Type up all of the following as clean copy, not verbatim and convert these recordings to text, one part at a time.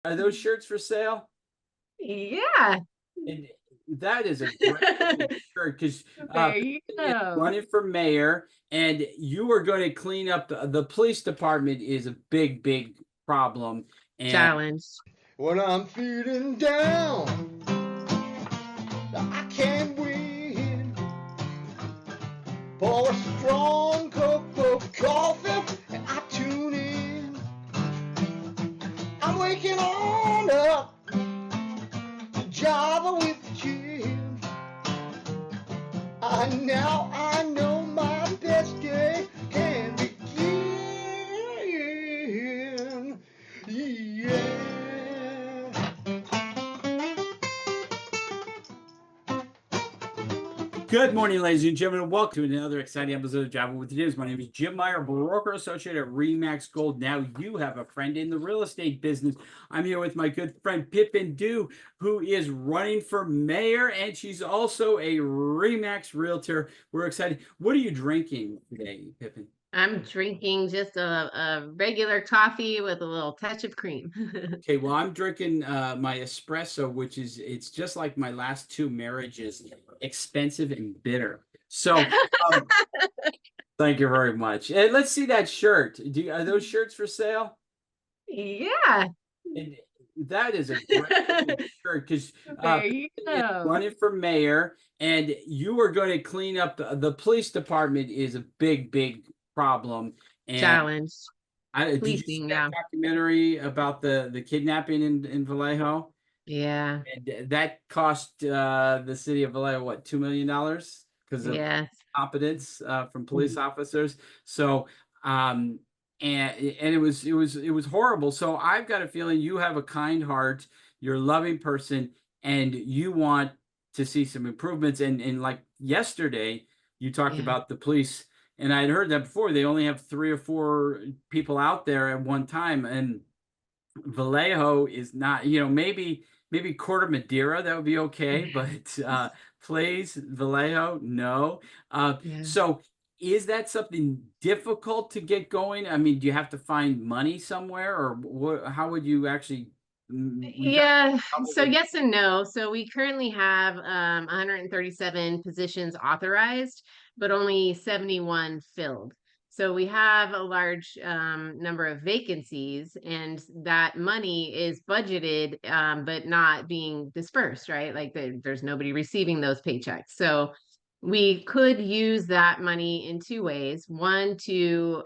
Are those shirts for sale? Yeah. And that is a great shirt because There you go. running for mayor, and you are going to clean up the police department is a big, big problem. And Challenge. When I'm feeling down, I can't win. Pour a strong cup of coffee and I tune in. I'm waking on up to Java with Jim. Now I know my best day can begin. Yeah. good morning, ladies and gentlemen. Welcome to another exciting episode of Java with News. My name is Jim Meyer, broker associate at Remax Gold. Now you have a friend in the real estate business. I'm here with my good friend Pippin Dew, who is running for mayor, and she's also a Remax realtor. We're excited. What are you drinking today, Pippin? I'm drinking just a regular coffee with a little touch of cream. Okay, well, I'm drinking my espresso, which is it's just like my last two marriages, expensive and bitter. So, um, thank you very much. And let's see that shirt. Are those shirts for sale? Yeah. And that is a great shirt because There you go. running for mayor, and you are going to clean up the police department is a big, big problem. And Challenge. did you see Policing, that yeah. documentary about the kidnapping in Vallejo? Yeah. And that cost the city of Vallejo what, $2 million because of Yes. competence from police officers. So and it was horrible. So I've got a feeling you have a kind heart, you're a loving person, and you want to see some improvements. And like yesterday, you talked Yeah. about the police, and I'd heard that before. They only have 3 or 4 people out there at one time, and Vallejo is not, maybe Corte Madera, that would be okay, but plays Vallejo, no. Yeah. So is that something difficult to get going? I mean, do you have to find money somewhere, or how would you actually we got Yeah, trouble so with yes and no. So we currently have 137 positions authorized, but only 71 filled. So we have a large number of vacancies, and that money is budgeted, but not being dispersed, right? Like there's nobody receiving those paychecks. So we could use that money in two ways. One, to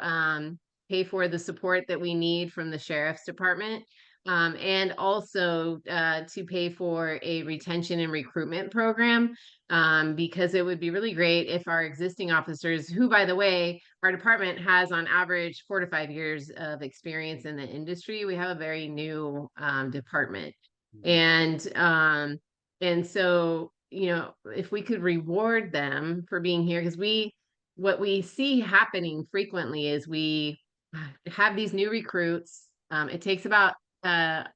pay for the support that we need from the sheriff's department, and also to pay for a retention and recruitment program, because it would be really great if our existing officers, who, by the way, our department has on average 4 to 5 years of experience in the industry. We have a very new department. Mhm. And so, if we could reward them for being here, because what we see happening frequently is we have these new recruits. It takes about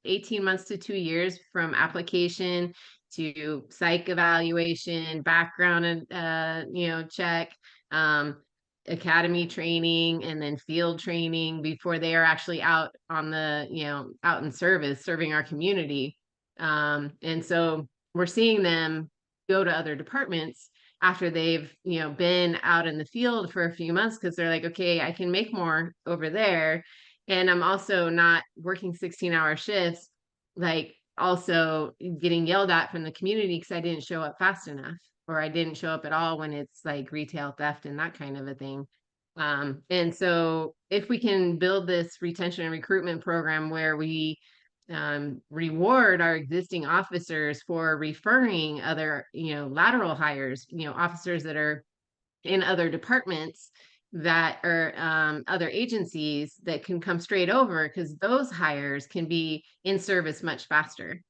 18 months to 2 years from application to psych evaluation, background and check, um, academy training, and then field training before they are actually out on out in service, serving our community. And so we're seeing them go to other departments after they've been out in the field for a few months, because they're like, okay, I can make more over there, and I'm also not working 16-hour shifts, like also getting yelled at from the community because I didn't show up fast enough, or I didn't show up at all when it's like retail theft and that kind of a thing. And so if we can build this retention and recruitment program where we reward our existing officers for referring other, lateral hires, officers that are in other departments, that are other agencies that can come straight over, because those hires can be in service much faster.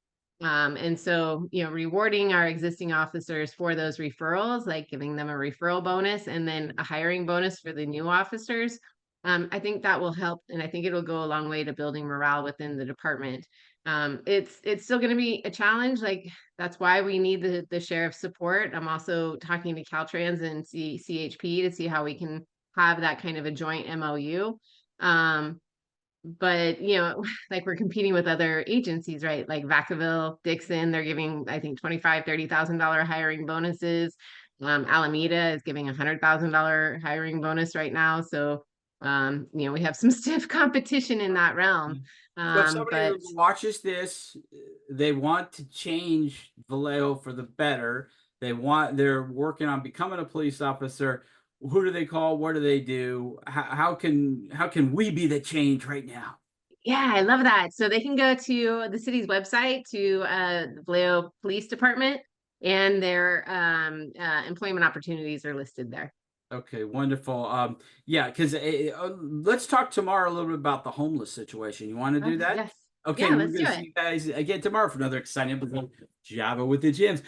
And so, rewarding our existing officers for those referrals, like giving them a referral bonus and then a hiring bonus for the new officers, I think that will help, and I think it'll go a long way to building morale within the department. It's still going to be a challenge. Like, that's why we need the sheriff's support. I'm also talking to Caltrans and CHP to see how we can have that kind of a joint MOU. but you know, like we're competing with other agencies, right? Like Vacaville, Dixon, they're giving, I think, $25,000-$30,000 hiring bonuses. Alameda is giving $100,000 hiring bonus right now. So, you know, we have some stiff competition in that realm. So if somebody But watches this, they want to change Vallejo for the better. They're working on becoming a police officer. Who do they call? What do they do? How can we be the change right now? yeah, I love that. So they can go to the city's website, to the Vallejo Police Department, and their employment opportunities are listed there. Okay, wonderful. Yeah, because let's talk tomorrow a little bit about the homeless situation. You want to do that? Yes. Okay, Yeah, we're let's going do to it. see you guys again tomorrow for another exciting episode of Java with the Gyms.